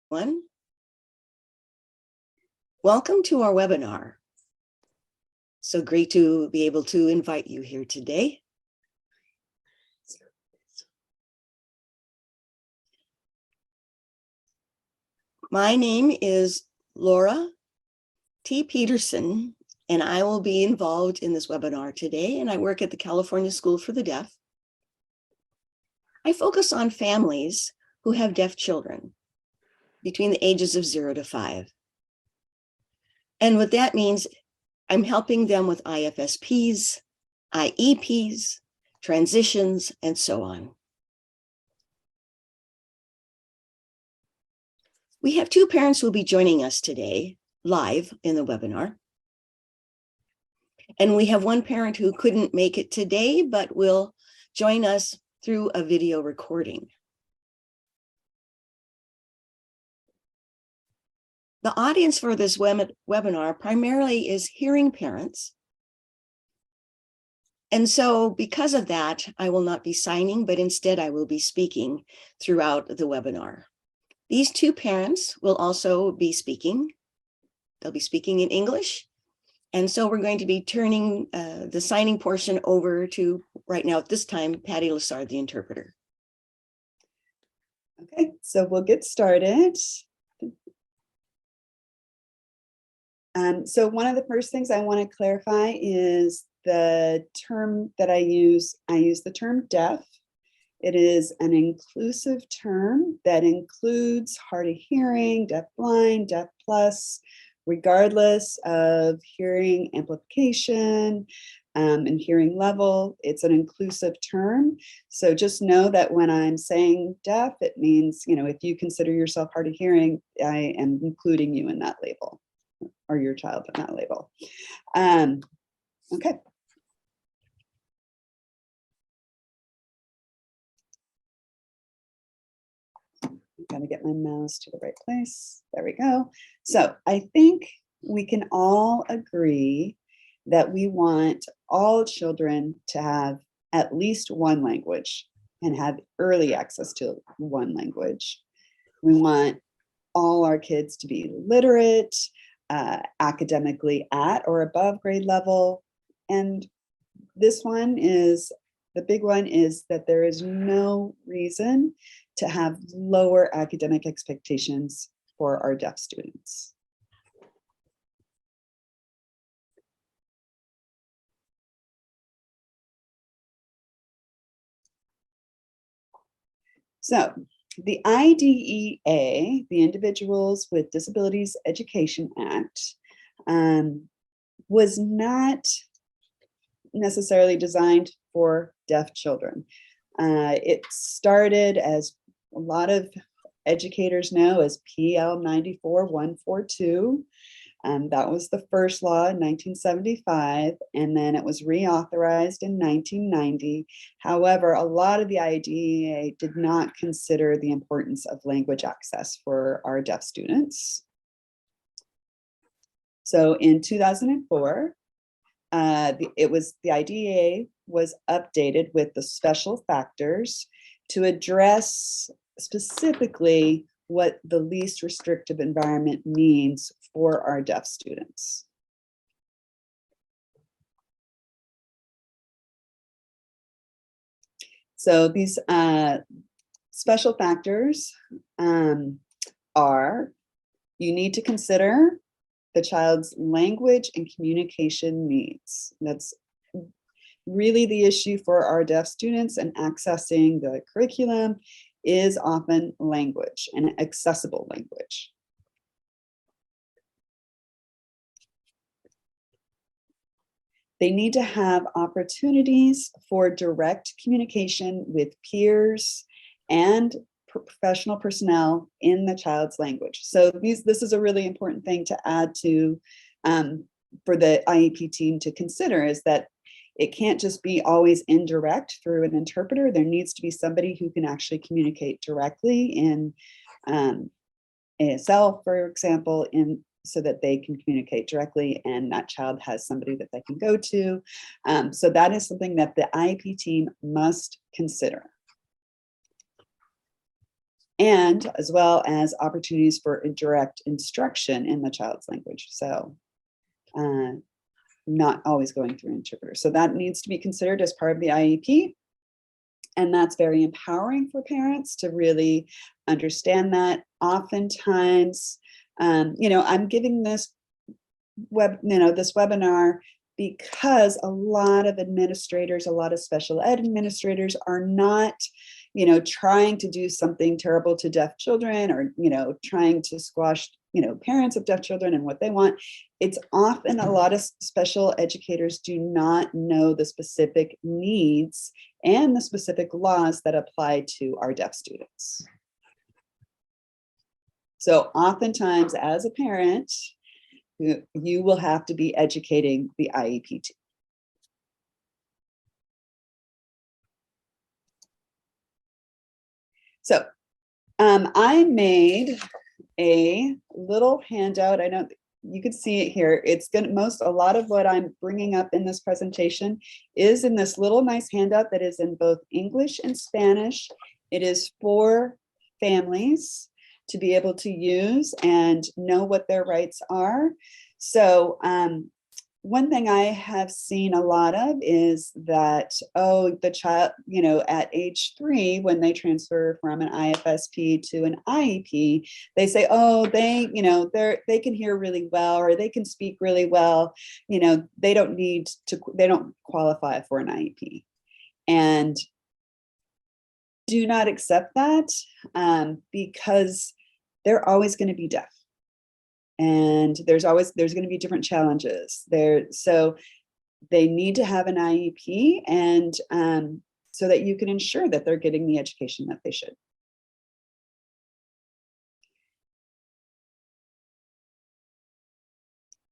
One. Welcome to our webinar. So great to be able to invite you here today. My name is Laura T. Peterson, and I will be involved in this webinar today, and I work at the California School for the Deaf. I focus on families who have deaf children between the ages of 0 to 5. And what that means, I'm helping them with IFSPs, IEPs, transitions, and so on. We have two parents who will be joining us today live in the webinar. And we have one parent who couldn't make it today, but will join us through a video recording. The audience for this webinar primarily is hearing parents. And so because of that, I will not be signing, but instead I will be speaking throughout the webinar. These two parents will also be speaking. They'll be speaking in English. And so we're going to be turning the signing portion over to, right now at this time, Patty Lessard, the interpreter. Okay, so we'll get started. So one of the first things I want to clarify is the term that I use the term deaf. It is an inclusive term that includes hard of hearing, deaf blind, deaf plus, regardless of hearing amplification and hearing level. It's an inclusive term. So just know that when I'm saying deaf, it means, if you consider yourself hard of hearing, I am including you in that label, or your child in that label. Okay. Got to get my mouse to the right place. There we go. So I think we can all agree that we want all children to have at least one language and have early access to one language. We want all our kids to be literate, academically at or above grade level. And this one is, the big one is that there is no reason to have lower academic expectations for our deaf students. So the IDEA, the Individuals with Disabilities Education Act, was not necessarily designed for deaf children. It started, as a lot of educators know, as PL 94-142. That was the first law in 1975, and then it was reauthorized in 1990. However, a lot of the IDEA did not consider the importance of language access for our deaf students. So in 2004, the IDEA was updated with the special factors to address specifically what the least restrictive environment means for our deaf students. So these special factors are, you need to consider the child's language and communication needs. That's really the issue for our deaf students, and accessing the curriculum is often language and accessible language. They need to have opportunities for direct communication with peers and professional personnel in the child's language. So this is a really important thing to add to for the IEP team to consider, is that it can't just be always indirect through an interpreter. There needs to be somebody who can actually communicate directly in ASL, for example, so that they can communicate directly, and that child has somebody that they can go to. So that is something that the IEP team must consider. and as well as opportunities for direct instruction in the child's language. So not always going through interpreters. So that needs to be considered as part of the IEP. And that's very empowering for parents to really understand that. Oftentimes, I'm giving this this webinar because a lot of administrators, a lot of special ed administrators are not, trying to do something terrible to deaf children, or, trying to squash, parents of deaf children and what they want. It's often a lot of special educators do not know the specific needs and the specific laws that apply to our deaf students. So oftentimes as a parent, you will have to be educating the IEP team. So I made a little handout. I don't, you can see it here. It's going to a lot of what I'm bringing up in this presentation is in this little nice handout that is in both English and Spanish. It is for families to be able to use and know what their rights are. So one thing I have seen a lot of is that, the child, at age 3, when they transfer from an IFSP to an IEP, they say, they can hear really well, or they can speak really well. They don't qualify for an IEP. And do not accept that because they're always going to be deaf. And there's going to be different challenges there. So they need to have an IEP, and so that you can ensure that they're getting the education that they should.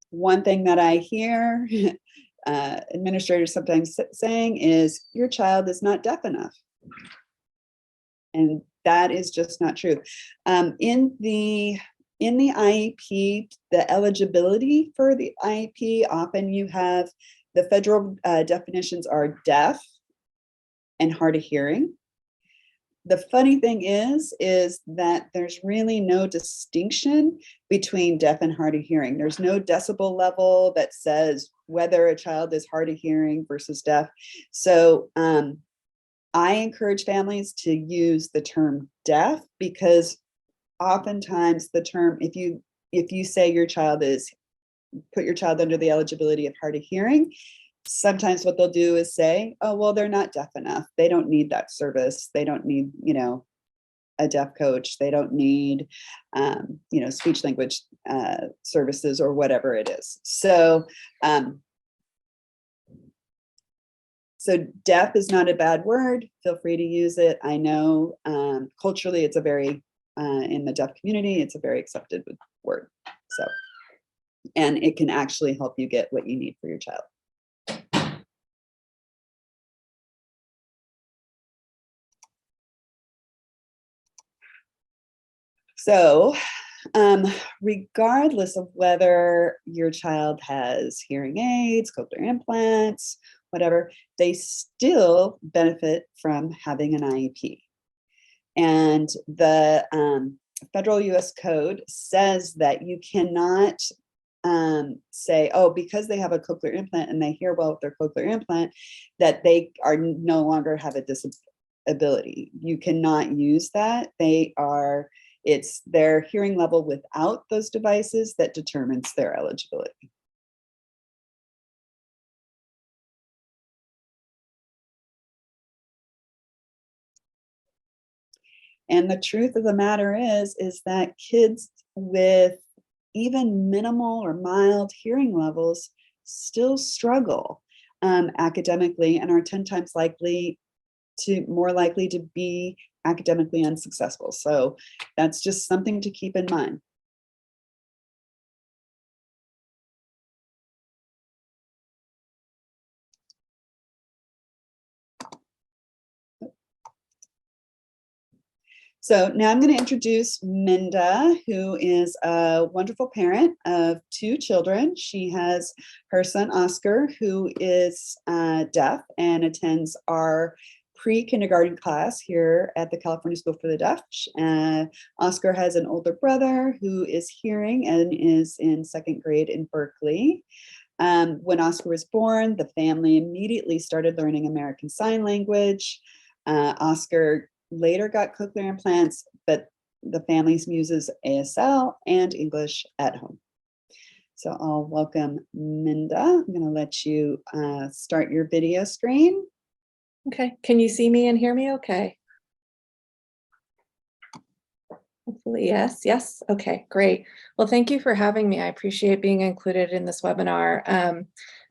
One thing that I hear administrators sometimes saying is, your child is not deaf enough. And that is just not true. In the IEP, the eligibility for the IEP, often you have the federal definitions are deaf and hard of hearing. The funny thing is that there's really no distinction between deaf and hard of hearing. There's no decibel level that says whether a child is hard of hearing versus deaf. So I encourage families to use the term deaf, because oftentimes the term, if you say put your child under the eligibility of hard of hearing, sometimes what they'll do is say, oh, well, they're not deaf enough. They don't need that service. They don't need, a deaf coach. They don't need, speech language services or whatever it is. So, so deaf is not a bad word. Feel free to use it. I know culturally it's a very, in the deaf community, it's a very accepted word. So, and it can actually help you get what you need for your child. So, regardless of whether your child has hearing aids, cochlear implants, whatever, they still benefit from having an IEP. And the federal US code says that you cannot say, oh, because they have a cochlear implant and they hear well with their cochlear implant, that they are no longer have a disability. You cannot use that. It's their hearing level without those devices that determines their eligibility. And the truth of the matter is that kids with even minimal or mild hearing levels still struggle academically and are 10 times more likely to be academically unsuccessful. So that's just something to keep in mind. So now I'm going to introduce Minda, who is a wonderful parent of 2 children. She has her son, Oscar, who is deaf and attends our pre-kindergarten class here at the California School for the Deaf. Oscar has an older brother who is hearing and is in 2nd grade in Berkeley. When Oscar was born, the family immediately started learning American Sign Language. Oscar later got cochlear implants, but the family uses ASL and English at home. So I'll welcome Minda. I'm going to let you start your video screen. Okay, can you see me and hear me okay? Hopefully, yes. Okay, great. Well, thank you for having me. I appreciate being included in this webinar.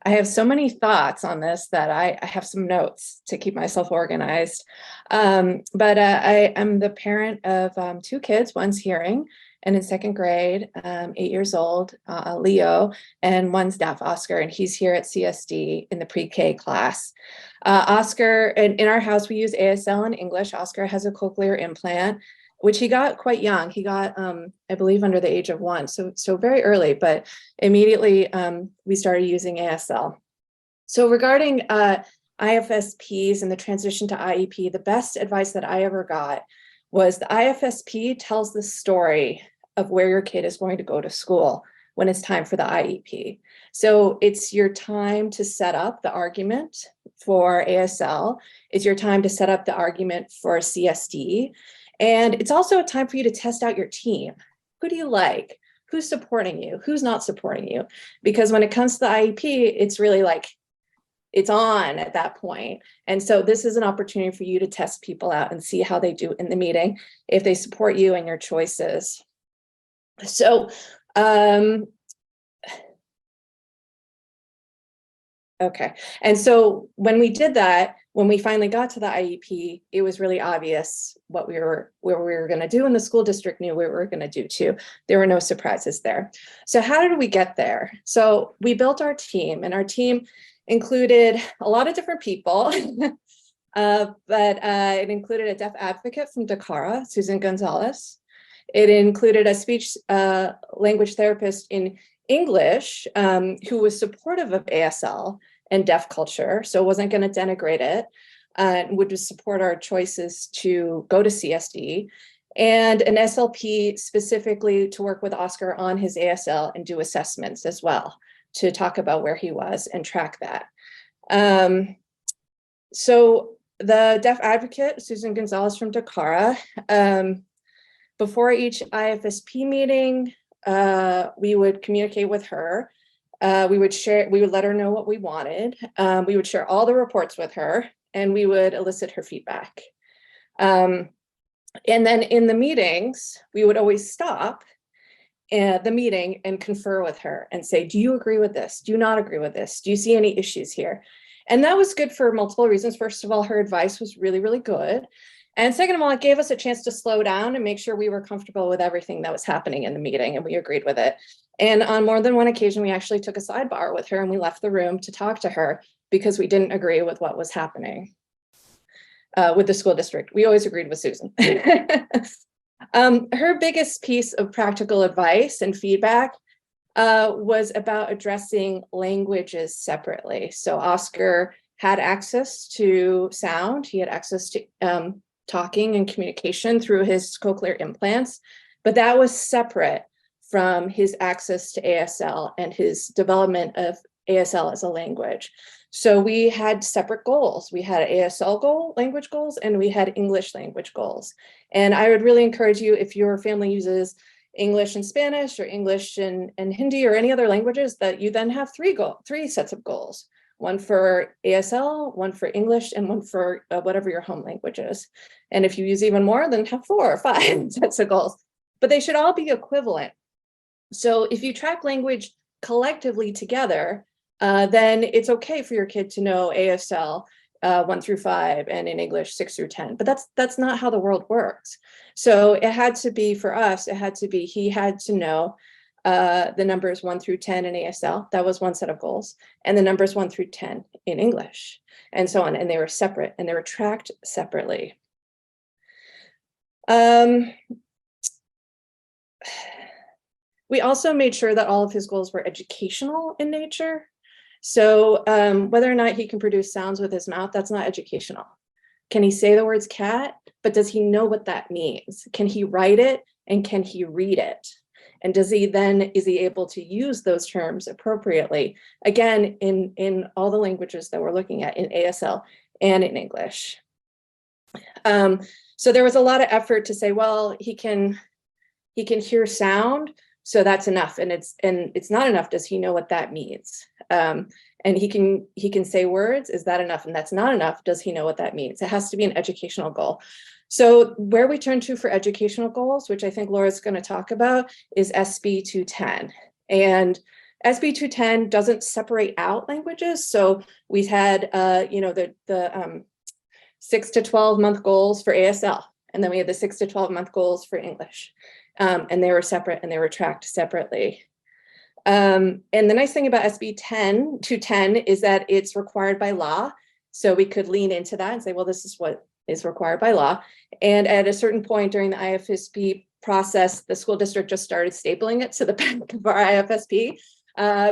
I have so many thoughts on this that I have some notes to keep myself organized. But I am the parent of 2 kids. One's hearing and in 2nd grade, 8 years old, Leo, and one's deaf, Oscar, and he's here at CSD in the pre-K class. Oscar, in our house, we use ASL and English. Oscar has a cochlear implant, which he got quite young. He got, I believe, under the age of 1, so very early, but immediately we started using ASL. So regarding IFSPs and the transition to IEP, the best advice that I ever got was the IFSP tells the story of where your kid is going to go to school when it's time for the IEP. So it's your time to set up the argument for ASL. It's your time to set up the argument for CSD. And it's also a time for you to test out your team. Who do you like? Who's supporting you? Who's not supporting you? Because when it comes to the IEP, it's really like, it's on at that point. And so this is an opportunity for you to test people out and see how they do in the meeting, if they support you and your choices. So, okay. And so when we did that, when we finally got to the IEP, it was really obvious what we were going to do, and the school district knew what we were going to do too. There were no surprises there. So how did we get there? So we built our team, and our team included a lot of different people, but it included a deaf advocate from Dakara, Susan Gonzalez. It included a speech language therapist in English who was supportive of ASL and deaf culture, so wasn't going to denigrate it, would just support our choices to go to CSD, and an SLP specifically to work with Oscar on his ASL and do assessments as well, to talk about where he was and track that. So the deaf advocate, Susan Gonzalez from Dakara, before each IFSP meeting, we would communicate with her. We would let her know what we wanted. We would share all the reports with her, and we would elicit her feedback. And then in the meetings, we would always stop the meeting and confer with her and say, do you agree with this? Do you not agree with this? Do you see any issues here? And that was good for multiple reasons. First of all, her advice was really, really good. And second of all, it gave us a chance to slow down and make sure we were comfortable with everything that was happening in the meeting, and we agreed with it. And on more than one occasion, we actually took a sidebar with her, and we left the room to talk to her because we didn't agree with what was happening with the school district. We always agreed with Susan. Her biggest piece of practical advice and feedback was about addressing languages separately. So Oscar had access to sound. He had access to talking and communication through his cochlear implants, but that was separate from his access to ASL and his development of ASL as a language. So we had separate goals. We had ASL language goals, and we had English language goals. And I would really encourage you, if your family uses English and Spanish or English and Hindi or any other languages, that you then have three sets of goals. One for ASL, one for English, and one for whatever your home language is. And if you use even more, then have 4 or 5 sets of goals. But they should all be equivalent. So if you track language collectively together, then it's okay for your kid to know ASL 1 through 5 and in English 6 through 10. But that's not how the world works. So it had to be, for us, he had to know the numbers 1 through 10 in ASL. That was one set of goals. And the numbers 1 through 10 in English, and so on. And they were separate, and they were tracked separately. We also made sure that all of his goals were educational in nature. So whether or not he can produce sounds with his mouth, that's not educational. Can he say the words cat? But does he know what that means? Can he write it and can he read it? And is he able to use those terms appropriately? Again, in all the languages that we're looking at, in ASL and in English. So there was a lot of effort to say, well, he can hear sound, so that's enough. And it's not enough. Does he know what that means? And he can say words. Is that enough? And that's not enough. Does he know what that means? It has to be an educational goal. So where we turn to for educational goals, which I think Laura's going to talk about, is SB 210. And SB 210 doesn't separate out languages. So we've had, the 6 to 12 month goals for ASL. And then we had the 6 to 12 month goals for English. And they were separate and they were tracked separately. And the nice thing about SB 210 is that it's required by law. So we could lean into that and say, well, this is what is required by law. And at a certain point during the IFSP process, the school district just started stapling it to the back of our IFSP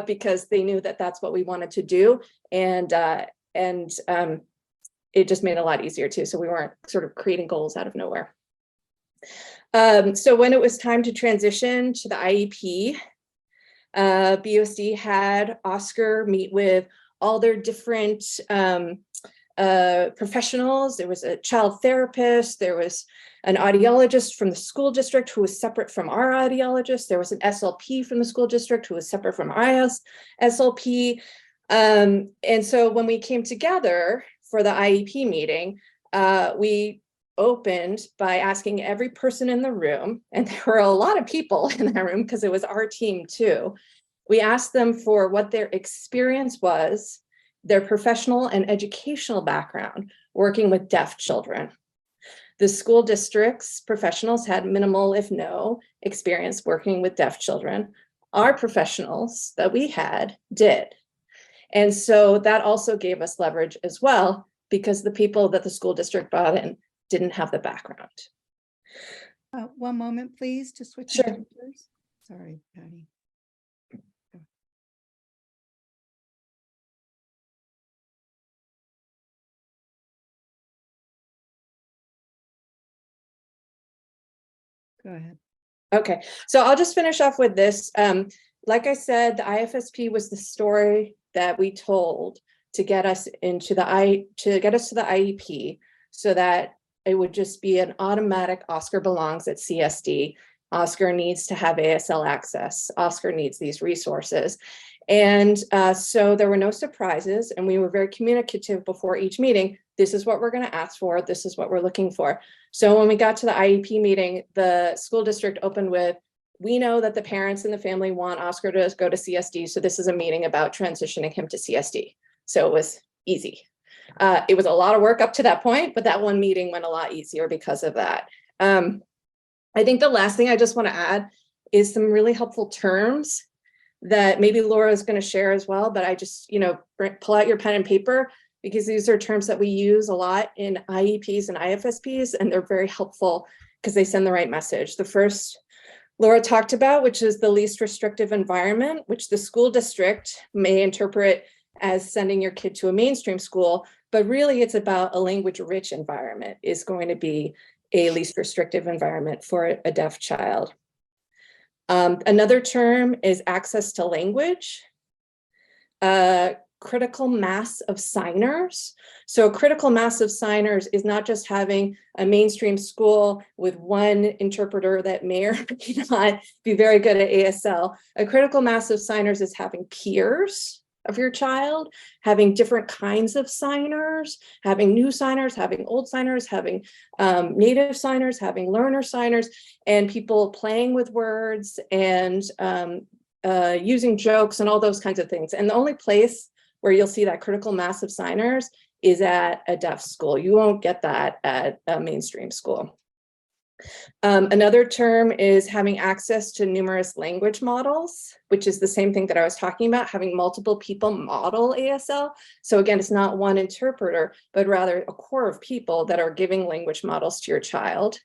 because they knew that that's what we wanted to do. And it just made it a lot easier too. So we weren't sort of creating goals out of nowhere. So when it was time to transition to the IEP, BOSD had Oscar meet with all their different professionals. There was a child therapist, there was an audiologist from the school district who was separate from our audiologist. There was an SLP from the school district who was separate from our SLP. And so when we came together for the IEP meeting, we opened by asking every person in the room, and there were a lot of people in that room because it was our team too. We asked them for what their experience was, their professional and educational background working with deaf children. The school district's professionals had minimal, if no, experience working with deaf children. Our professionals that we had did. And so that also gave us leverage as well, because the people that the school district brought in didn't have the background. One moment, please, to switch. Sure. Computers. Sorry, Patty. Go ahead. Okay, so I'll just finish off with this. Like I said, the IFSP was the story that we told to get us into the IEP, so that it would just be an automatic Oscar belongs at CSD. Oscar needs to have ASL access. Oscar needs these resources. And so there were no surprises, and we were very communicative before each meeting. This is what we're going to ask for. This is what we're looking for. So when we got to the IEP meeting, the school district opened with, we know that the parents and the family want Oscar to go to CSD. So this is a meeting about transitioning him to CSD. So it was easy. It was a lot of work up to that point, but that one meeting went a lot easier because of that. I think the last thing I just want to add is some really helpful terms that maybe Laura is going to share as well, but I just, pull out your pen and paper, because these are terms that we use a lot in IEPs and IFSPs, and they're very helpful because they send the right message. The first Laura talked about, which is the least restrictive environment, which the school district may interpret as sending your kid to a mainstream school, but really it's about a language-rich environment is going to be a least restrictive environment for a deaf child. Another term is access to language. Critical mass of signers. So a critical mass of signers is not just having a mainstream school with one interpreter that may or may not be very good at ASL. A critical mass of signers is having peers of your child, having different kinds of signers, having new signers, having old signers, having native signers, having learner signers, and people playing with words and using jokes and all those kinds of things. And the only place where you'll see that critical mass of signers is at a deaf school. You won't get that at a mainstream school. Another term is having access to numerous language models, which is the same thing that I was talking about, having multiple people model ASL. So again, it's not one interpreter, but rather a core of people that are giving language models to your child.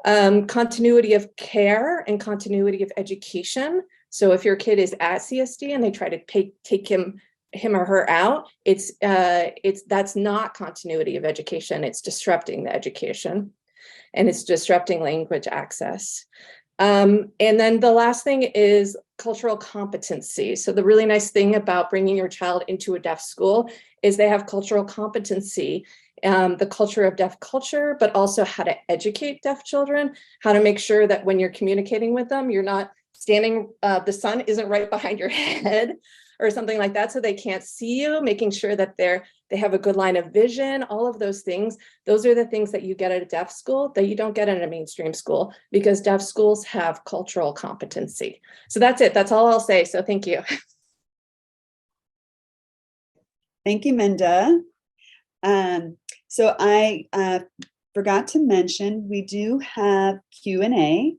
Continuity of care and continuity of education. So if your kid is at CSD and they try to take him him or her out, that's not continuity of education. It's disrupting the education, and it's disrupting language access. And then the last thing is cultural competency. So the really nice thing about bringing your child into a deaf school is they have cultural competency, the culture of deaf culture, but also how to educate deaf children, how to make sure that when you're communicating with them, you're not standing, the sun isn't right behind your head or something like that, so they can't see you, making sure that they have a good line of vision, all of those things. Those are the things that you get at a deaf school that you don't get in a mainstream school, because deaf schools have cultural competency. So that's it. That's all I'll say. So thank you. Thank you, Minda. So I forgot to mention, we do have Q&A.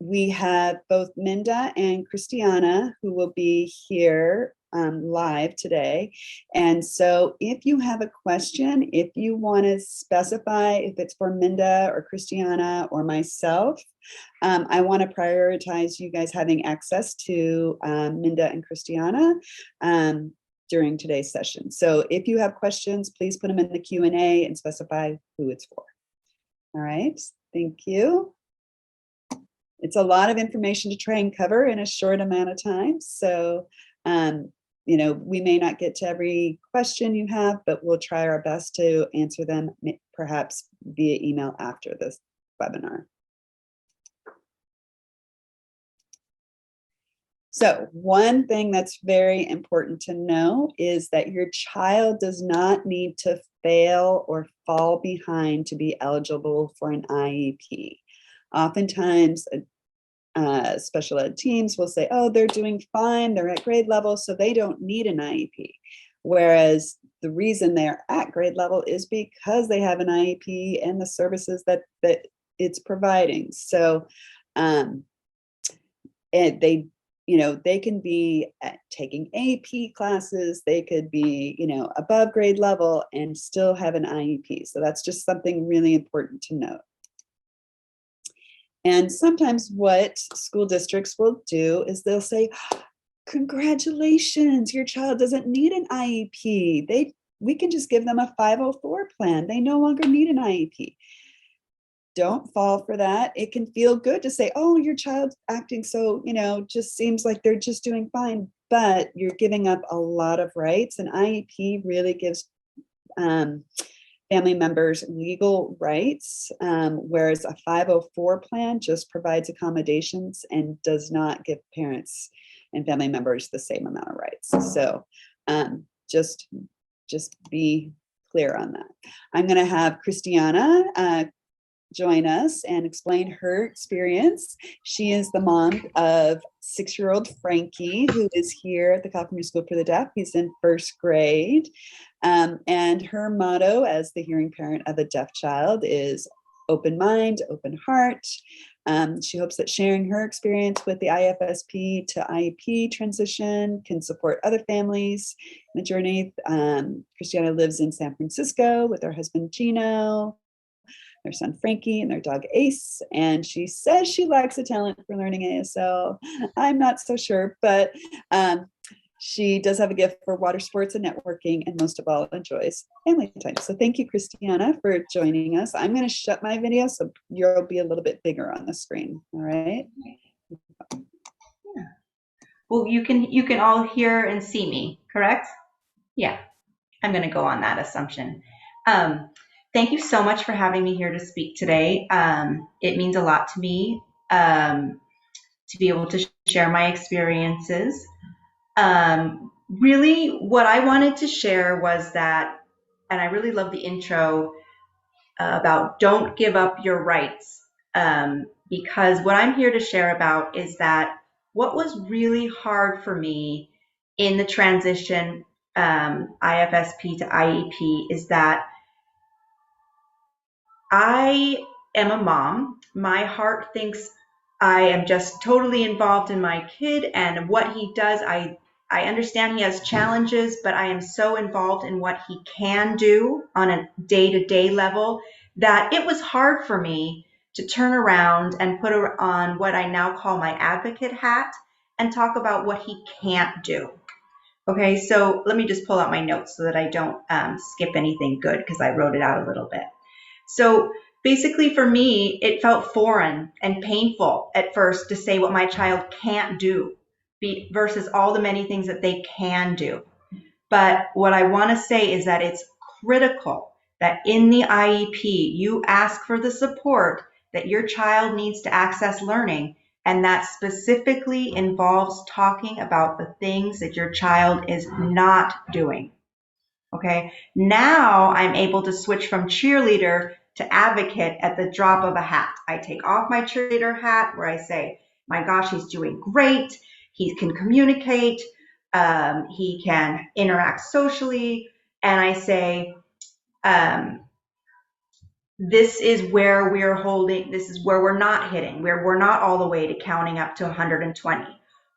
We have both Minda and Christiana who will be here live today. And so if you have a question, if you want to specify if it's for Minda or Christiana or myself, I want to prioritize you guys having access to Minda and Christiana during today's session. So if you have questions, please put them in the Q&A and specify who it's for. All right, thank you. It's a lot of information to try and cover in a short amount of time. So, you know, we may not get to every question you have, but we'll try our best to answer them perhaps via email after this webinar. So one thing that's very important to know is that your child does not need to fail or fall behind to be eligible for an IEP. Oftentimes, special ed teams will say, oh, they're doing fine, they're at grade level, so they don't need an IEP. Whereas the reason they're at grade level is because they have an IEP and the services that it's providing. So and they, you know, they can be taking AP classes, they could be, you know, above grade level and still have an IEP. So that's just something really important to note. And sometimes what school districts will do is they'll say, congratulations, your child doesn't need an IEP. We can just give them a 504 plan. They no longer need an IEP. Don't fall for that. It can feel good to say, oh, your child's acting so, you know, just seems like they're just doing fine, but you're giving up a lot of rights. An IEP really gives family members legal rights, whereas a 504 plan just provides accommodations and does not give parents and family members the same amount of rights. So just be clear on that. I'm going to have Christiana join us and explain her experience. She is the mom of 6-year-old Frankie, who is here at the California School for the Deaf. He's in 1st grade. And her motto as the hearing parent of a deaf child is open mind, open heart. She hopes that sharing her experience with the IFSP to IEP transition can support other families in the journey. Christiana lives in San Francisco with her husband, Gino, their son Frankie, and their dog Ace, and she says she lacks a talent for learning ASL. I'm not so sure, but she does have a gift for water sports and networking, and most of all enjoys family time. So thank you, Christiana, for joining us. I'm going to shut my video so you'll be a little bit bigger on the screen. All right. Yeah. Well, you can all hear and see me, correct? Yeah, I'm going to go on that assumption. Thank you so much for having me here to speak today. It means a lot to me to be able to share my experiences. Really, what I wanted to share was that, and I really love the intro about don't give up your rights, because what I'm here to share about is that what was really hard for me in the transition IFSP to IEP is that I am a mom. My heart thinks I am just totally involved in my kid and what he does. I understand he has challenges, but I am so involved in what he can do on a day-to-day level that it was hard for me to turn around and put on what I now call my advocate hat and talk about what he can't do. Okay, so let me just pull out my notes so that I don't skip anything good because I wrote it out a little bit. So basically for me, it felt foreign and painful at first to say what my child can't do versus all the many things that they can do. But what I want to say is that it's critical that in the IEP, you ask for the support that your child needs to access learning. And that specifically involves talking about the things that your child is not doing. Okay. Now I'm able to switch from cheerleader to advocate at the drop of a hat. I take off my cheerleader hat where I say, my gosh, he's doing great. He can communicate. He can interact socially. And I say, this is where we're holding, this is where we're not hitting, where we're not all the way to counting up to 120.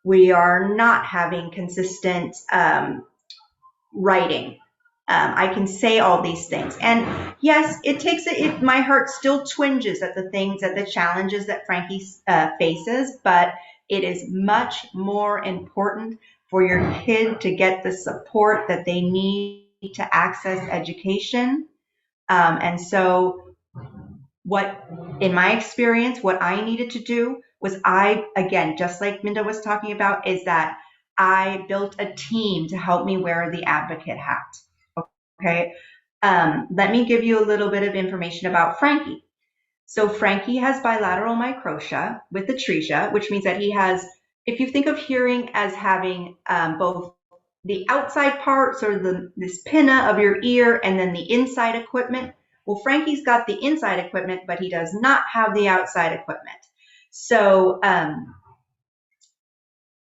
We are not having consistent writing. I can say all these things. And yes, it takes it, my heart still twinges at the things, at the challenges that Frankie faces, but it is much more important for your kid to get the support that they need to access education. And so what, in my experience, what I needed to do was again, just like Minda was talking about, is that I built a team to help me wear the advocate hat. Okay. Let me give you a little bit of information about Frankie. So Frankie has bilateral microtia with atresia, which means that he has, if you think of hearing as having both the outside parts or this pinna of your ear and then the inside equipment. Well, Frankie's got the inside equipment, but he does not have the outside equipment. So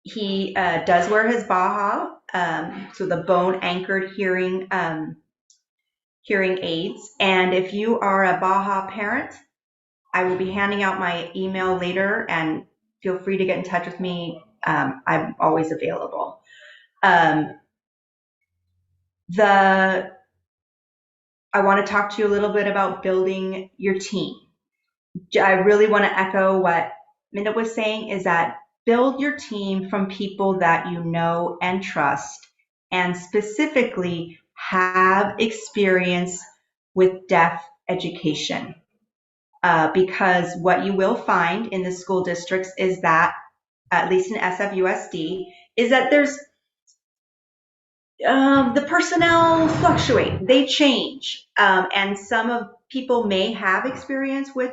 he does wear his Baha, so the bone anchored hearing aids. And if you are a Baha parent, I will be handing out my email later, and feel free to get in touch with me. I'm always available. I want to talk to you a little bit about building your team. I really want to echo what Minda was saying, is that build your team from people that you know and trust, and specifically have experience with deaf education. Because what you will find in the school districts is that, at least in SFUSD, is that there's the personnel fluctuate, they change, and some of people may have experience with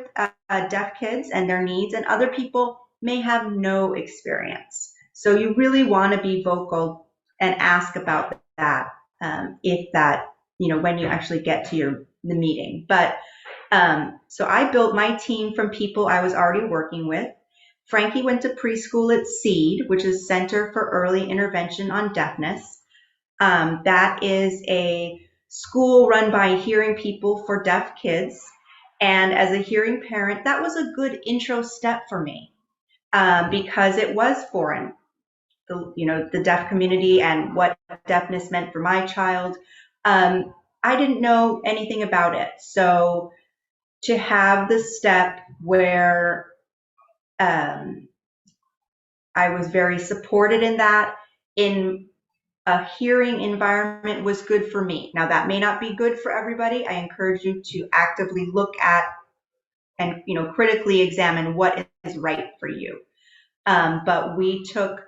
deaf kids and their needs, and other people may have no experience. So you really want to be vocal and ask about that, if that, when you actually get to the meeting. But so I built my team from people I was already working with. Frankie went to preschool at SEED, which is Center for Early Intervention on Deafness. That is a school run by hearing people for deaf kids. And as a hearing parent, that was a good intro step for me, because it was foreign, the deaf community and what deafness meant for my child. I didn't know anything about it. So to have the step where I was very supported in that, in a hearing environment, was good for me. Now that may not be good for everybody. I encourage you to actively look at and critically examine what is right for you. But we took,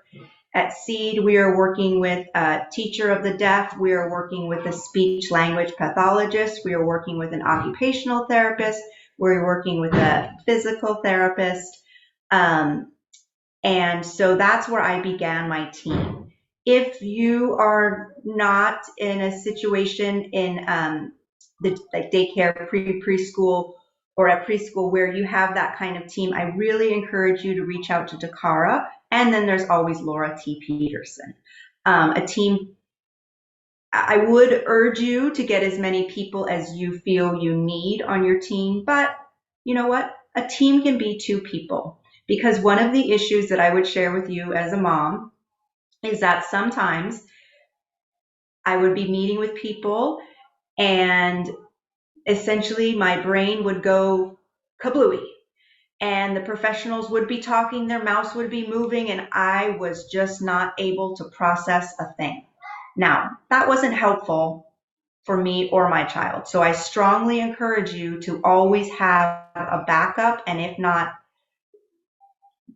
at SEED, we are working with a teacher of the deaf. We are working with a speech language pathologist. We are working with an occupational therapist. We're working with a physical therapist. And so that's where I began my team. If you are not in a situation in like daycare, preschool, or at preschool where you have that kind of team, I really encourage you to reach out to Dakara. And then there's always Laura T. Peterson. A team, I would urge you to get as many people as you feel you need on your team. But you know what? A team can be 2 people. Because one of the issues that I would share with you as a mom is that sometimes I would be meeting with people and essentially my brain would go kablooey, and the professionals would be talking, their mouths would be moving, and I was just not able to process a thing. Now, that wasn't helpful for me or my child. So I strongly encourage you to always have a backup, and if not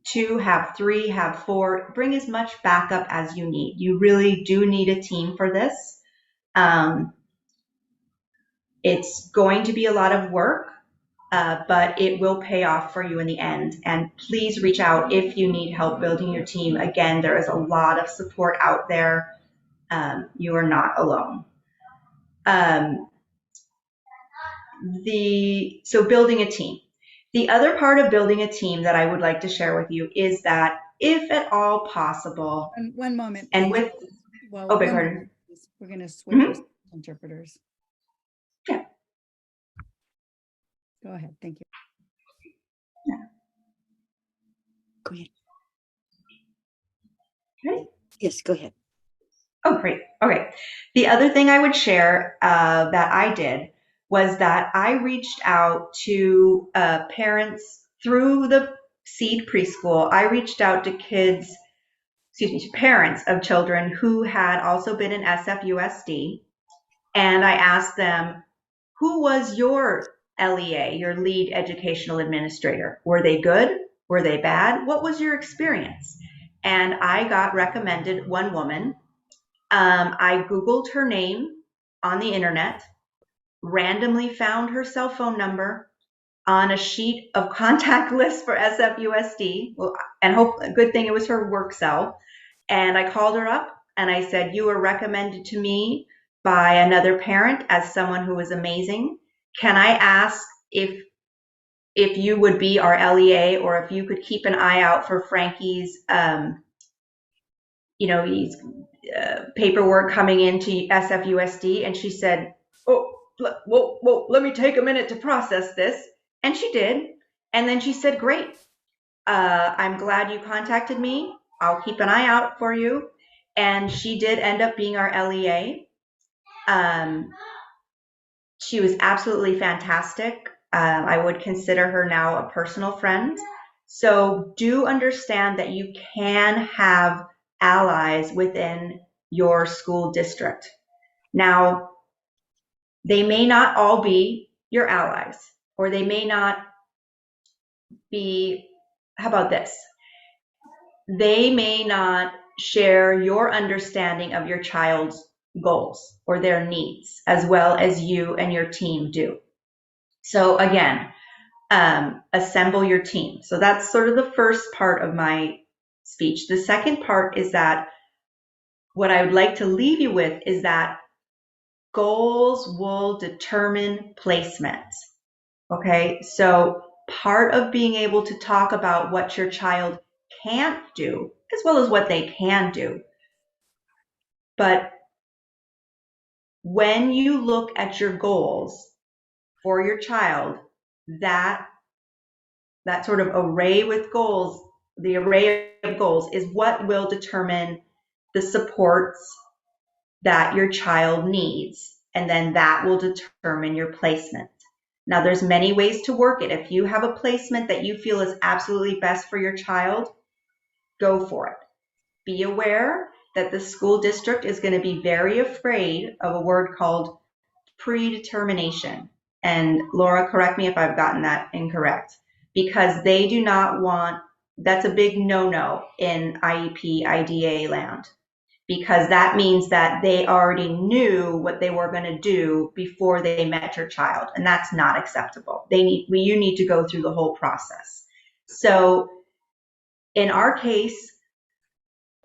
two, have three, have four, bring as much backup as you need. You really do need a team for this. It's going to be a lot of work, but it will pay off for you in the end. And please reach out if you need help building your team. Again, there is a lot of support out there. You are not alone. So building a team. The other part of building a team that I would like to share with you is that if at all possible, One moment, and please. with, Well, oh, beg one pardon. moment, please. We're going to switch with interpreters. Yeah. Go ahead. Thank you. Go ahead. Okay. Yes, go ahead. Oh, great. Okay. The other thing I would share that I did was that I reached out to parents through the seed preschool. I reached out to to parents of children who had also been in SFUSD. And I asked them, who was your LEA, your lead educational administrator? Were they good? Were they bad? What was your experience? And I got recommended one woman. I Googled her name on the internet, randomly found her cell phone number on a sheet of contact lists for SFUSD, and good thing it was her work cell. And I called her up and I said, you were recommended to me by another parent as someone who was amazing. Can I ask if you would be our LEA, or if you could keep an eye out for Frankie's, he's paperwork coming into SFUSD? And she said, oh, well, let me take a minute to process this. And she did. And then she said, great. I'm glad you contacted me. I'll keep an eye out for you. And she did end up being our LEA. She was absolutely fantastic. I would consider her now a personal friend. So do understand that you can have allies within your school district. Now, they may not all be your allies, or they may not be, how about this? They may not share your understanding of your child's goals or their needs as well as you and your team do. So again, assemble your team. So that's sort of the first part of my speech. The second part is that what I would like to leave you with is that goals will determine placement. Okay, so part of being able to talk about what your child can't do, as well as what they can do. But when you look at your goals for your child, that sort of array with goals, the array of goals is what will determine the supports that your child needs. And then that will determine your placement. Now, there's many ways to work it. If you have a placement that you feel is absolutely best for your child, go for it. Be aware that the school district is going to be very afraid of a word called predetermination. And Laura, correct me if I've gotten that incorrect, because they do not want, that's a big no-no in IEP, IDA land, because that means that they already knew what they were going to do before they met your child, and that's not acceptable. You need to go through the whole process. So in our case,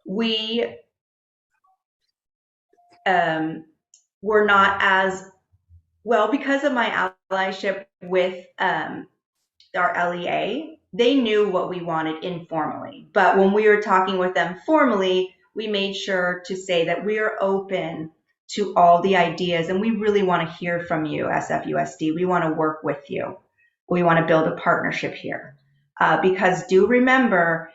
we were not as well, because of my allyship with our LEA. They knew what we wanted informally, but when we were talking with them formally, we made sure to say that we are open to all the ideas, and we really want to hear from you, SFUSD. We want to work with you. We want to build a partnership here, because do remember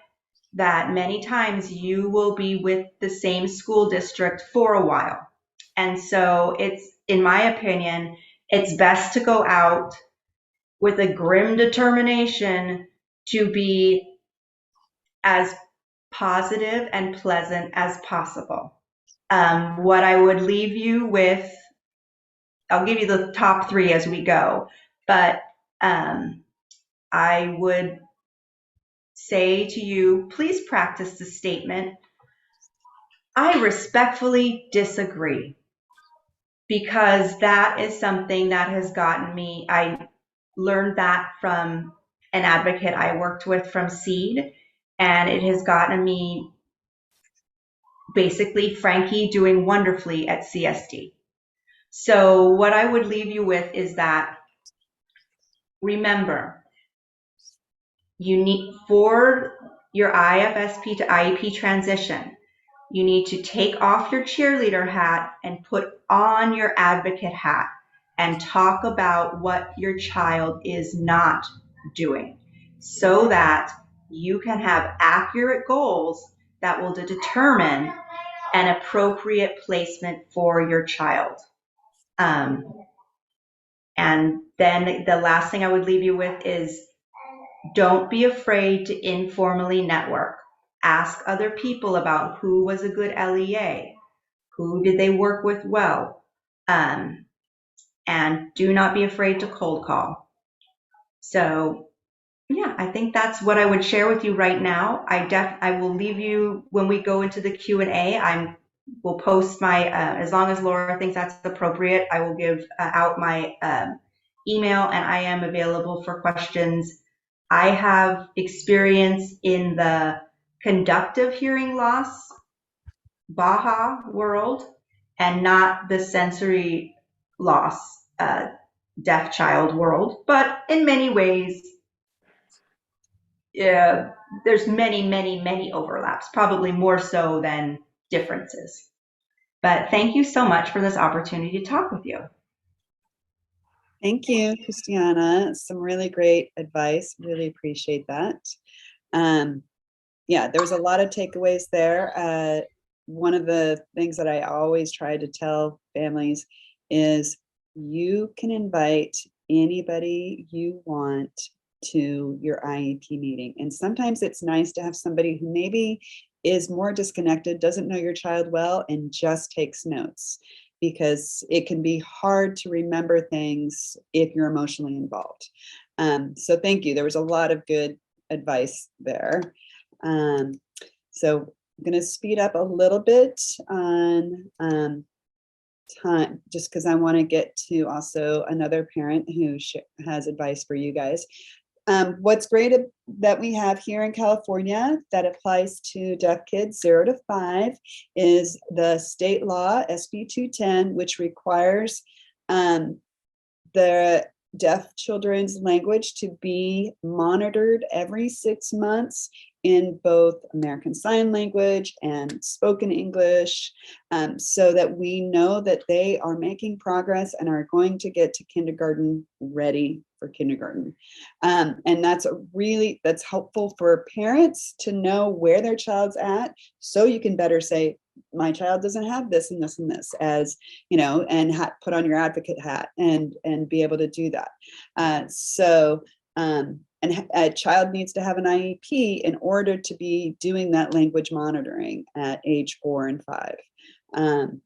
that many times you will be with the same school district for a while. And so it's, in my opinion, it's best to go out with a grim determination to be as positive and pleasant as possible. What I would leave you with, I'll give you the top three as we go, but I would say to you, please practice the statement, I respectfully disagree, because that is something that has gotten me, I learned that from an advocate I worked with from Seed, and it has gotten me basically Frankie doing wonderfully at CSD. So what I would leave you with is that, remember, you need, for your IFSP to IEP transition, you need to take off your cheerleader hat and put on your advocate hat and talk about what your child is not doing, so that you can have accurate goals that will determine an appropriate placement for your child. And then the last thing I would leave you with is, don't be afraid to informally network. Ask other people about who was a good LEA, who did they work with well, and do not be afraid to cold call. So yeah, I think that's what I would share with you right now. I will leave you when we go into the Q&A. Will post my, as long as Laura thinks that's appropriate, I will give out my email, and I am available for questions. I have experience in the conductive hearing loss, BAHA world, and not the sensory loss, deaf child world. But in many ways, there's many overlaps, probably more so than differences. But thank you so much for this opportunity to talk with you. Thank you, Christiana. Some really great advice. Really appreciate that. Yeah, there was a lot of takeaways there. One of the things that I always try to tell families is you can invite anybody you want to your IEP meeting. And sometimes it's nice to have somebody who maybe is more disconnected, doesn't know your child well, and just takes notes, because it can be hard to remember things if you're emotionally involved. So thank you. There was a lot of good advice there. So I'm going to speed up a little bit on time, just because I want to get to also another parent who has advice for you guys. What's great that we have here in California that applies to deaf kids 0 to 5 is the state law SB 210, which requires the deaf children's language to be monitored every 6 months in both American Sign Language and spoken English, so that we know that they are making progress and are going to get to kindergarten ready for kindergarten. And that's helpful for parents to know where their child's at, so you can better say, my child doesn't have this and this and this, as you know, and put on your advocate hat and be able to do that. And a child needs to have an IEP in order to be doing that language monitoring at age 4 and 5. And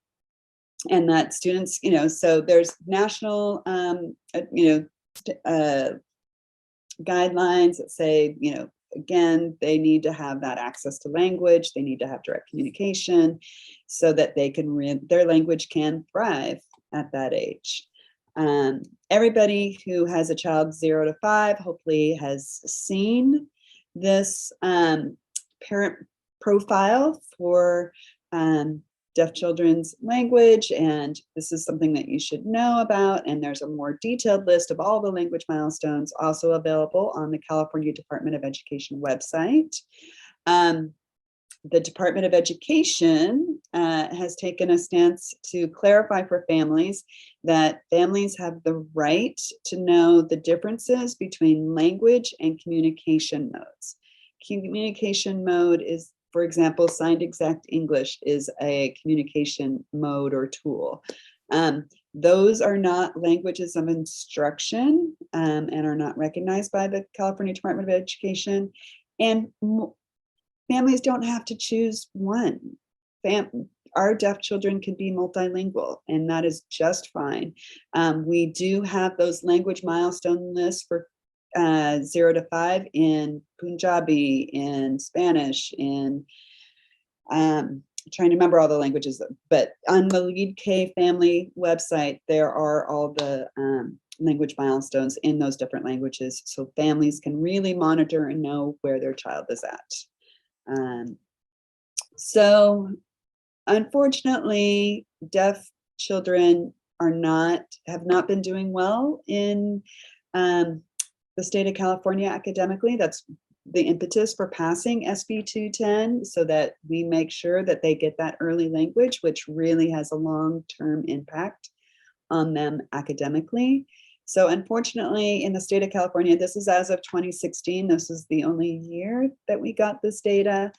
that students, you know, so there's national, guidelines that say, you know, again, they need to have that access to language. They need to have direct communication so that they can their language can thrive at that age. Everybody who has a child 0 to 5 hopefully has seen this parent profile for deaf children's language, and this is something that you should know about. And there's a more detailed list of all the language milestones also available on the California Department of Education website. The Department of Education has taken a stance to clarify for families that families have the right to know the differences between language and communication modes. Communication mode is, for example, signed exact English is a communication mode or tool. Those are not languages of instruction and are not recognized by the California Department of Education. And families don't have to choose one. our deaf children can be multilingual, and that is just fine. We do have those language milestone lists for 0 to 5 in Punjabi, in Spanish, in trying to remember all the languages, but on the Lead K family website, there are all the language milestones in those different languages, so families can really monitor and know where their child is at. So unfortunately, deaf children have not been doing well in the state of California academically. That's the impetus for passing SB 210, so that we make sure that they get that early language, which really has a long-term impact on them academically. So unfortunately, in the state of California, this is as of 2016, this is the only year that we got this data,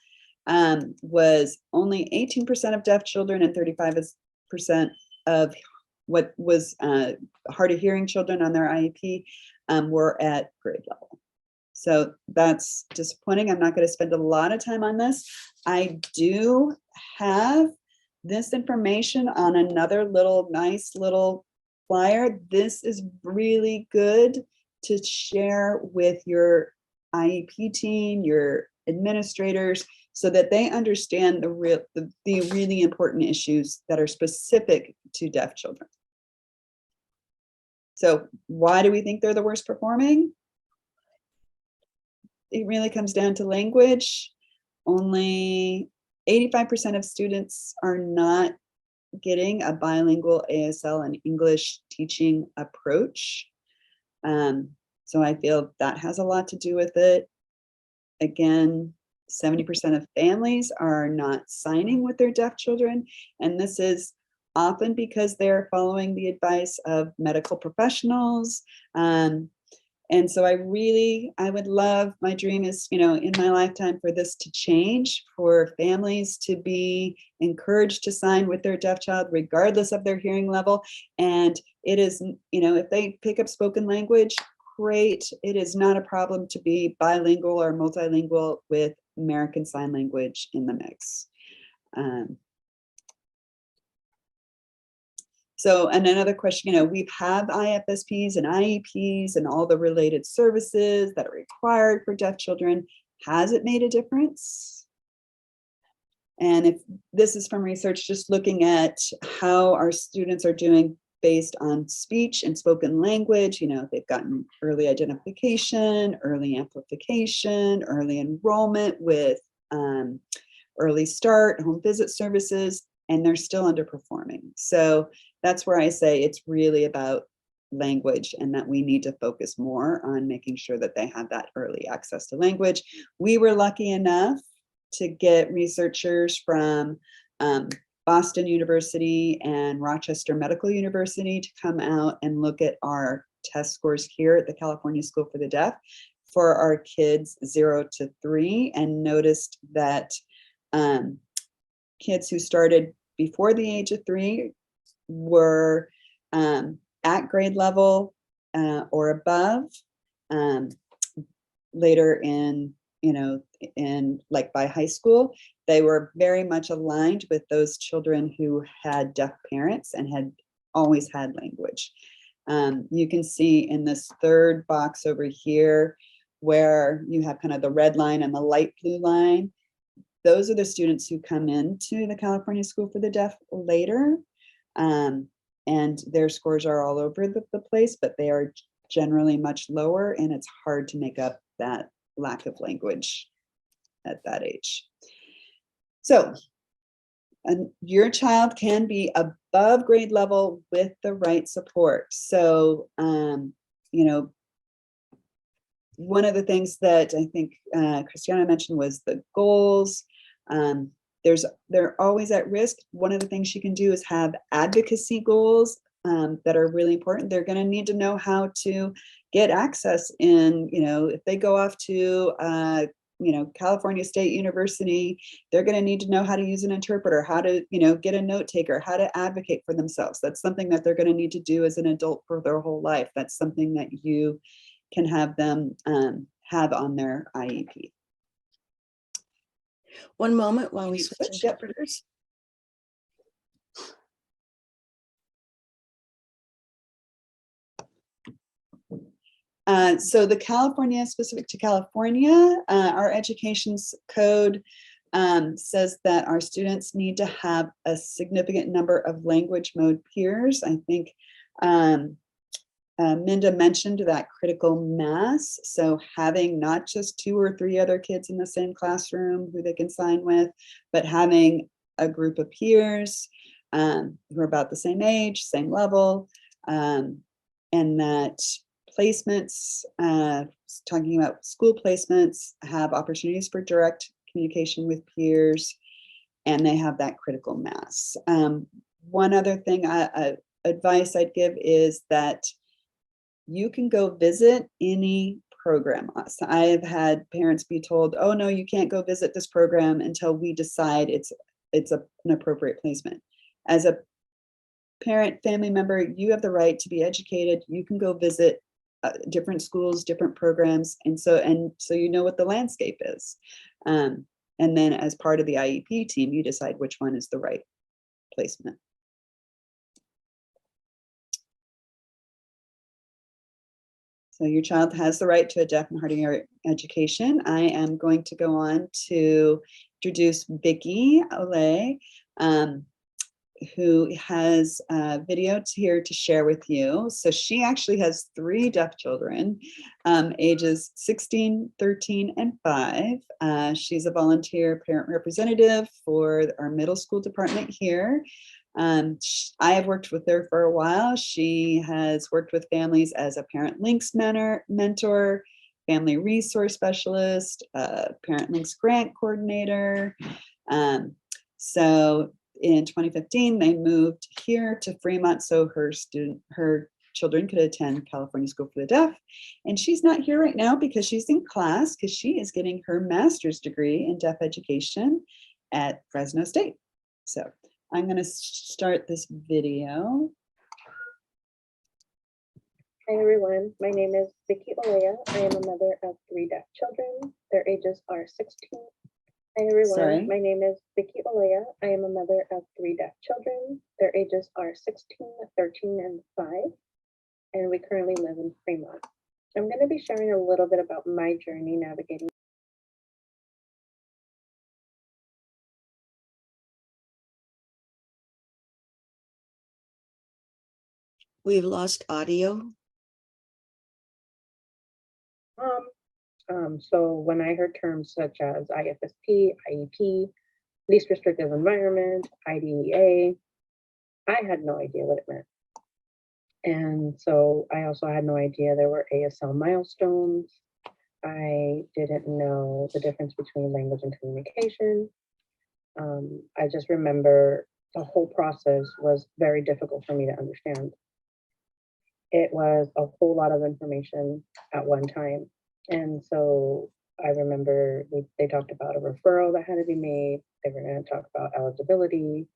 was only 18% of deaf children and 35% of what was hard of hearing children on their IEP were at grade level. So that's disappointing. I'm not going to spend a lot of time on this. I do have this information on another nice little flyer. This is really good to share with your IEP team, your administrators, so that they understand the really important issues that are specific to deaf children. So why do we think they're the worst performing? It really comes down to language. Only 85% of students are not getting a bilingual ASL and English teaching approach. So I feel that has a lot to do with it. Again, 70% of families are not signing with their deaf children, and this is often because they're following the advice of medical professionals. And so I would love, my dream is, in my lifetime for this to change, for families to be encouraged to sign with their deaf child, regardless of their hearing level. And it is, if they pick up spoken language, great. It is not a problem to be bilingual or multilingual with American Sign Language in the mix. So, and another question, we've had IFSPs and IEPs and all the related services that are required for deaf children. Has it made a difference? And if this is from research, just looking at how our students are doing based on speech and spoken language, they've gotten early identification, early amplification, early enrollment with early start, home visit services, and they're still underperforming. So that's where I say it's really about language, and that we need to focus more on making sure that they have that early access to language. We were lucky enough to get researchers from Boston University and Rochester Medical University to come out and look at our test scores here at the California School for the Deaf for our kids 0 to 3, and noticed that kids who started before the age of 3 were at grade level or above. Later in like by high school, they were very much aligned with those children who had deaf parents and had always had language. You can see in this third box over here, where you have kind of the red line and the light blue line, those are the students who come into the California School for the Deaf later. And their scores are all over the place, but they are generally much lower, and it's hard to make up that lack of language at that age. So your child can be above grade level with the right support. So, one of the things that I think Christiana mentioned was the goals. They're always at risk. One of the things you can do is have advocacy goals that are really important. They're going to need to know how to get access in, if they go off to, California State University, they're going to need to know how to use an interpreter, how to, get a note taker, how to advocate for themselves. That's something that they're going to need to do as an adult for their whole life. That's something that you can have them have on their IEP. One moment while we switch interpreters. So the California, specific to California, our education code says that our students need to have a significant number of language mode peers. I think Minda mentioned that critical mass. So having not just 2 or 3 other kids in the same classroom who they can sign with, but having a group of peers who are about the same age, same level, and that placements, talking about school placements, have opportunities for direct communication with peers, and they have that critical mass. One other thing, advice I'd give is that you can go visit any program. So I have had parents be told, oh no, you can't go visit this program until we decide it's an appropriate placement. As a parent, family member, you have the right to be educated. You can go visit different schools, different programs, and so you know what the landscape is. And then as part of the IEP team, you decide which one is the right placement. So your child has the right to a deaf and hard of hearing education. I am going to go on to introduce Vicki Olay, who has a video here to share with you. So she actually has 3 deaf children, ages 16, 13, and 5. She's a volunteer parent representative for our middle school department here. I have worked with her for a while. She has worked with families as a Parent Links mentor, family resource specialist, Parent Links grant coordinator. So in 2015, they moved here to Fremont so her children could attend California School for the Deaf. And she's not here right now because she's in class because she is getting her master's degree in deaf education at Fresno State. So I'm going to start this video. Hi everyone, my name is Vicki Olea. I am a mother of 3 deaf children. Their ages are 16. Hi everyone, Sorry. my name is Vicki Olea. I am a mother of 3 deaf children. Their ages are 16, 13, and 5. And we currently live in Fremont. I'm going to be sharing a little bit about my journey navigating. We've lost audio. So when I heard terms such as IFSP, IEP, least restrictive environment, IDEA, I had no idea what it meant. And so I also had no idea there were ASL milestones. I didn't know the difference between language and communication. I just remember the whole process was very difficult for me to understand. It was a whole lot of information at one time. And so I remember they talked about a referral that had to be made. They were going to talk about eligibility.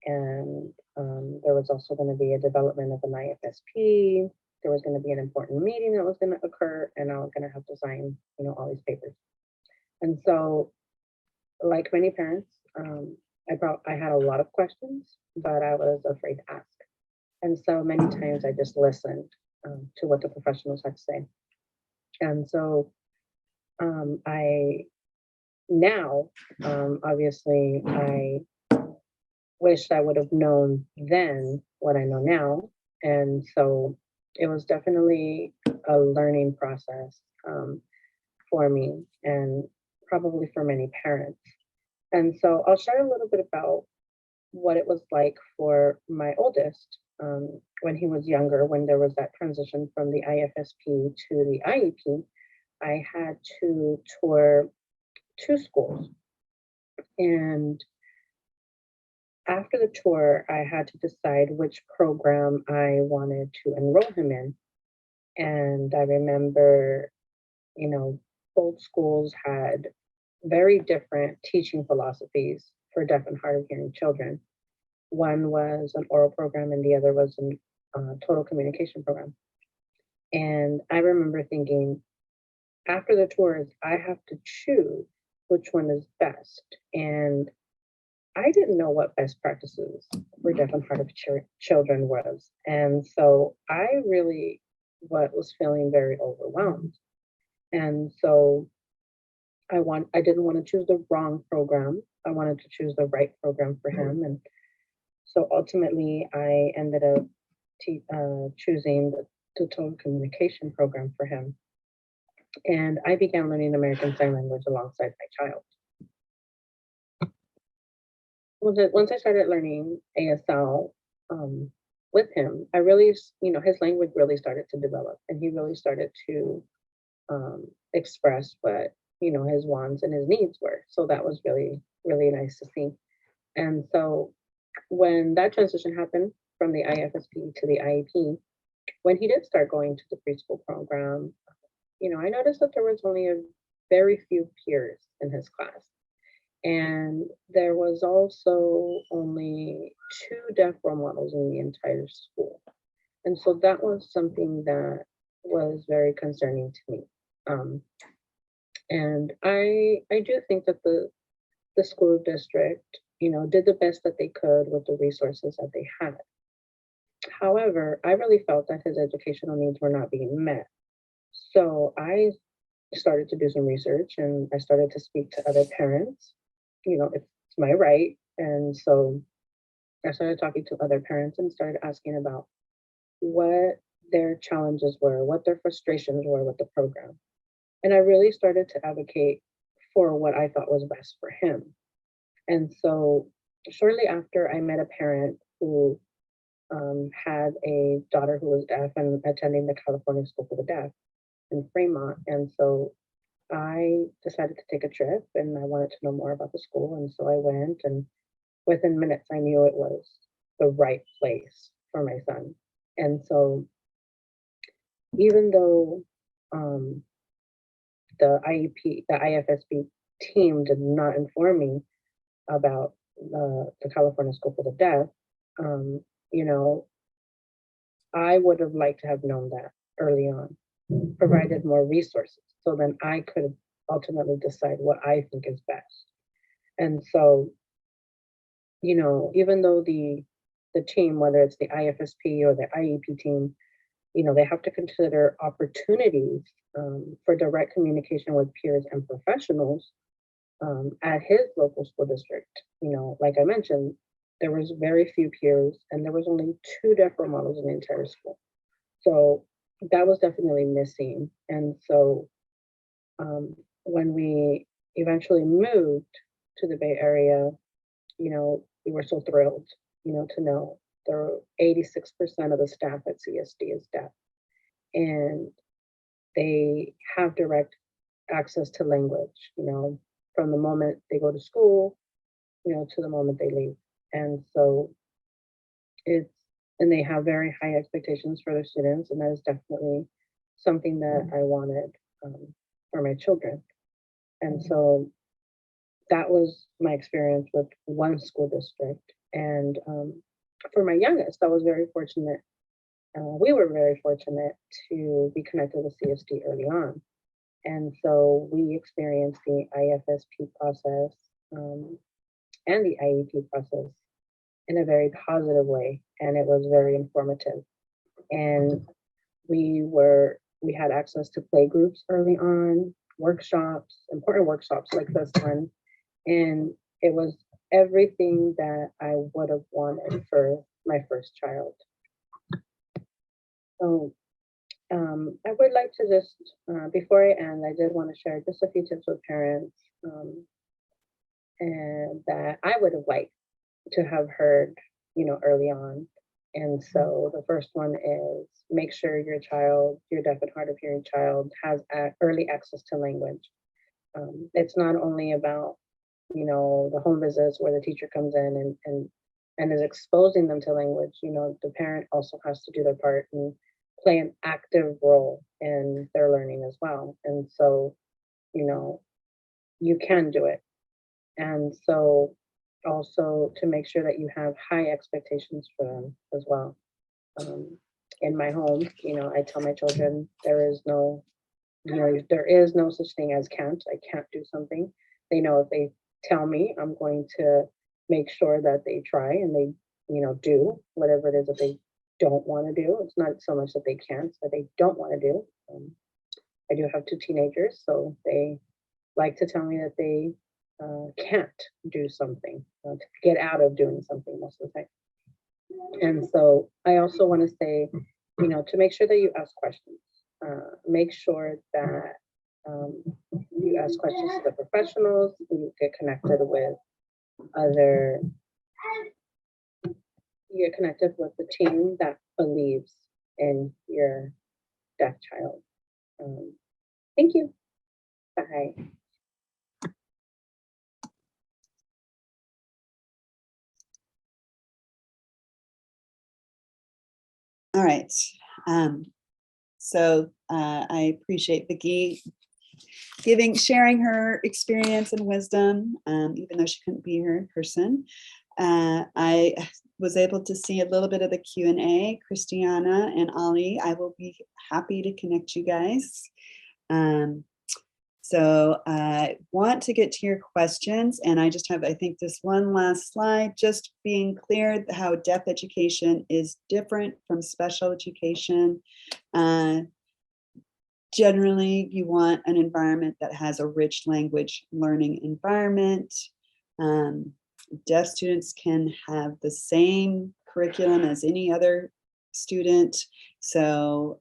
And there was also going to be a development of an IFSP. There was going to be an important meeting that was going to occur, and I was going to have to sign, all these papers. And so, like many parents, I had a lot of questions, but I was afraid to ask. And so many times I just listened to what the professionals had to say. And so obviously, I wish I would have known then what I know now. And so it was definitely a learning process for me and probably for many parents. And so I'll share a little bit about what it was like for my oldest when he was younger, when there was that transition from the IFSP to the IEP. I had to tour 2 schools. And after the tour, I had to decide which program I wanted to enroll him in. And I remember, both schools had very different teaching philosophies for deaf and hard of hearing children. One was an oral program and the other was a total communication program. And I remember thinking, after the tours, I have to choose which one is best. And I didn't know what best practices for deaf and hard of children was. And so I really but was feeling very overwhelmed. And so I didn't want to choose the wrong program. I wanted to choose the right program for him. And so ultimately I ended up choosing the digital communication program for him. And I began learning American Sign Language alongside my child. Once I started learning ASL with him, I really, his language really started to develop, and he really started to express what, his wants and his needs were. So that was really, really nice to see. And so when that transition happened from the IFSP to the IEP, when he did start going to the preschool program, I noticed that there was only a very few peers in his class. And there was also only 2 deaf role models in the entire school. And so that was something that was very concerning to me. And I do think that the school district, did the best that they could with the resources that they had. However, I really felt that his educational needs were not being met. So I started to do some research, and I started to speak to other parents. It's my right. And so I started talking to other parents and started asking about what their challenges were, what their frustrations were with the program. And I really started to advocate for what I thought was best for him. And so shortly after, I met a parent who had a daughter who was deaf and attending the California School for the Deaf in Fremont. And so I decided to take a trip, and I wanted to know more about the school. And so I went, and within minutes, I knew it was the right place for my son. And so even though the IEP, the IFSB team did not inform me about the California School for the Deaf, you know, I would have liked to have known that early on, provided more resources, so then I could ultimately decide what I think is best. And so, even though the team, whether it's the IFSP or the IEP team, they have to consider opportunities for direct communication with peers and professionals at his local school district. Like I mentioned, there was very few peers, and there was only 2 deaf role models in the entire school. So that was definitely missing. And so when we eventually moved to the Bay Area, we were so thrilled, to know there were 86% of the staff at CSD is deaf, and they have direct access to language, from the moment they go to school, to the moment they leave. And so and they have very high expectations for their students, and that is definitely something that I wanted for my children. And so that was my experience with one school district. And for my youngest, I was very fortunate. We were very fortunate to be connected with CSD early on. And so we experienced the IFSP process and the IEP process in a very positive way. And it was very informative. And we had access to play groups early on, workshops, important workshops like this one. And it was everything that I would have wanted for my first child. So I would like to just, before I end, I did want to share just a few tips with parents and that I would have liked to have heard, early on. And so the first one is make sure your deaf and hard of hearing child has early access to language. It's not only about, the home visits where the teacher comes in and is exposing them to language. The parent also has to do their part and play an active role in their learning as well. And so, you can do it. And so also to make sure that you have high expectations for them as well. In my home, I tell my children there is no such thing as can't. I can't do something. They know if they tell me, I'm going to make sure that they try and they, do whatever it is that they don't want to do. It's not so much that they can't, but they don't want to do. I do have 2 teenagers, so they like to tell me that they can't do something, to get out of doing something most of the time. And so I also want to say, to make sure that you ask questions. Make sure that you ask questions to the professionals, you get connected with other, you get connected with the team that believes in your deaf child. Thank you. Bye. All right. So I appreciate Vicki sharing her experience and wisdom, even though she couldn't be here in person. I was able to see a little bit of the Q&A. Christiana and Ali, I will be happy to connect you guys. So I want to get to your questions, and I just have, I think, this one last slide, just being clear how deaf education is different from special education. Generally, you want an environment that has a rich language learning environment. Deaf students can have the same curriculum as any other student. So,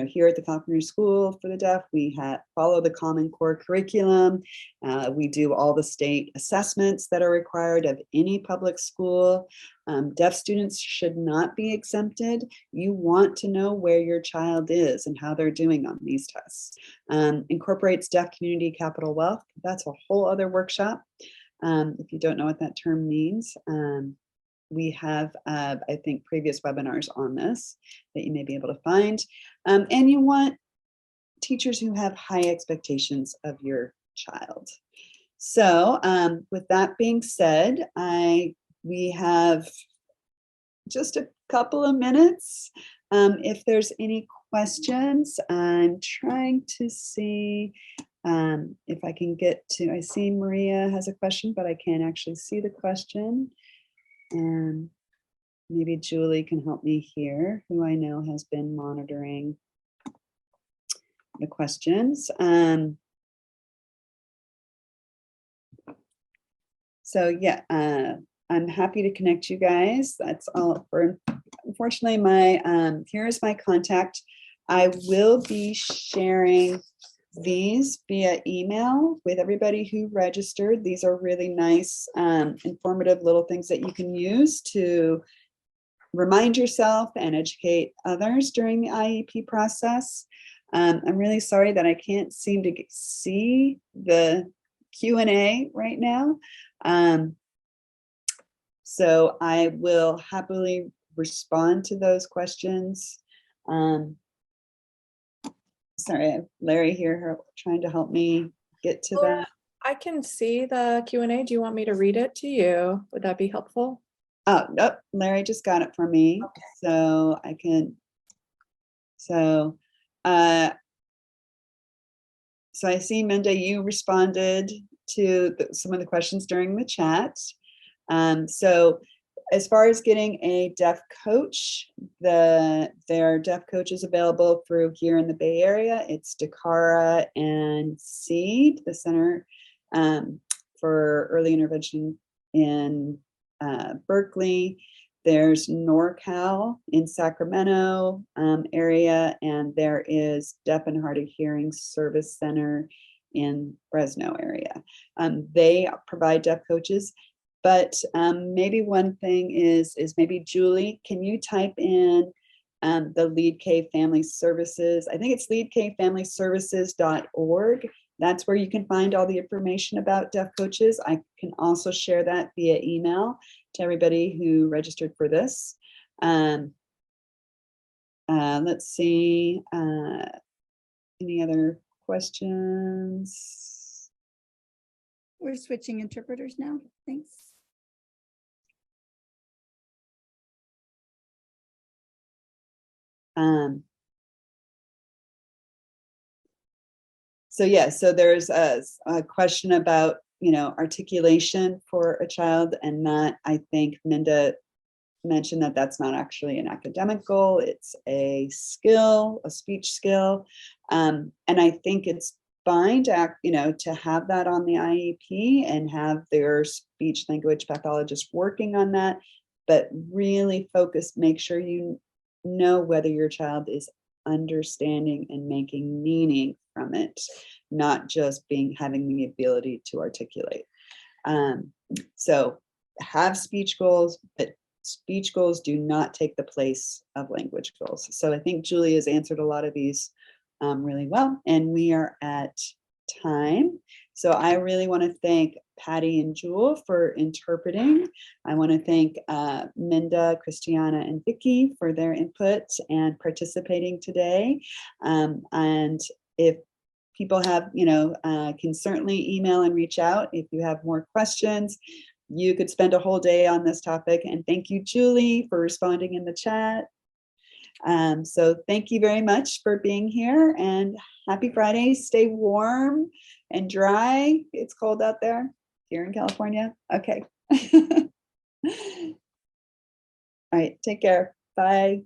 here at the California School for the Deaf, we follow the Common Core curriculum. We do all the state assessments that are required of any public school. Deaf students should not be exempted. You want to know where your child is and how they're doing on these tests. Incorporates deaf community capital wealth. That's a whole other workshop. If you don't know what that term means, we have, I think, previous webinars on this that you may be able to find. And you want teachers who have high expectations of your child. So with that being said, we have just a couple of minutes. If there's any questions, I'm trying to see if I can get to, I see Maria has a question, but I can't actually see the question. And maybe Julie can help me here, who I know has been monitoring the questions. So yeah, I'm happy to connect you guys. That's all for, unfortunately, here's my contact. I will be sharing these via email with everybody who registered. These are really nice, informative little things that you can use to remind yourself and educate others during the IEP process. I'm really sorry that I can't seem to see the Q&A right now. So I will happily respond to those questions. Sorry, I have Larry here trying to help me get to that. I can see the Q&A. Do you want me to read it to you? Would that be helpful? Oh, nope, Larry just got it for me. Okay. So I can, so I see, Minda, you responded to some of the questions during the chat. So as far as getting a deaf coach, there are deaf coaches available through here in the Bay Area. It's DECARA and SEED, the Center for Early Intervention in Berkeley. There's NorCal in Sacramento area, and there is Deaf and Hard of Hearing Service Center in Fresno area. They provide deaf coaches. But maybe one thing is maybe Julie, can you type in the Lead K Family Services? I think it's leadkfamilyservices.org. That's where you can find all the information about deaf coaches. I can also share that via email to everybody who registered for this. Let's see, any other questions? We're switching interpreters now. Thanks. So yeah, so there's a question about, articulation for a child, and that, I think, Minda, mention that that's not actually an academic goal. It's a skill, a speech skill. And I think it's fine to to have that on the IEP and have their speech language pathologist working on that, but really make sure you know whether your child is understanding and making meaning from it, not just having the ability to articulate. So have speech goals, but speech goals do not take the place of language goals. So I think Julie has answered a lot of these really well, and we are at time. So I really want to thank Patty and Jewel for interpreting. I want to thank Minda, Christiana, and Vicky for their input and participating today. And if people have, can certainly email and reach out if you have more questions. You could spend a whole day on this topic. And thank you, Julie, for responding in the chat. So thank you very much for being here, and happy Friday. Stay warm and dry. It's cold out there here in California. Okay. All right, take care. Bye.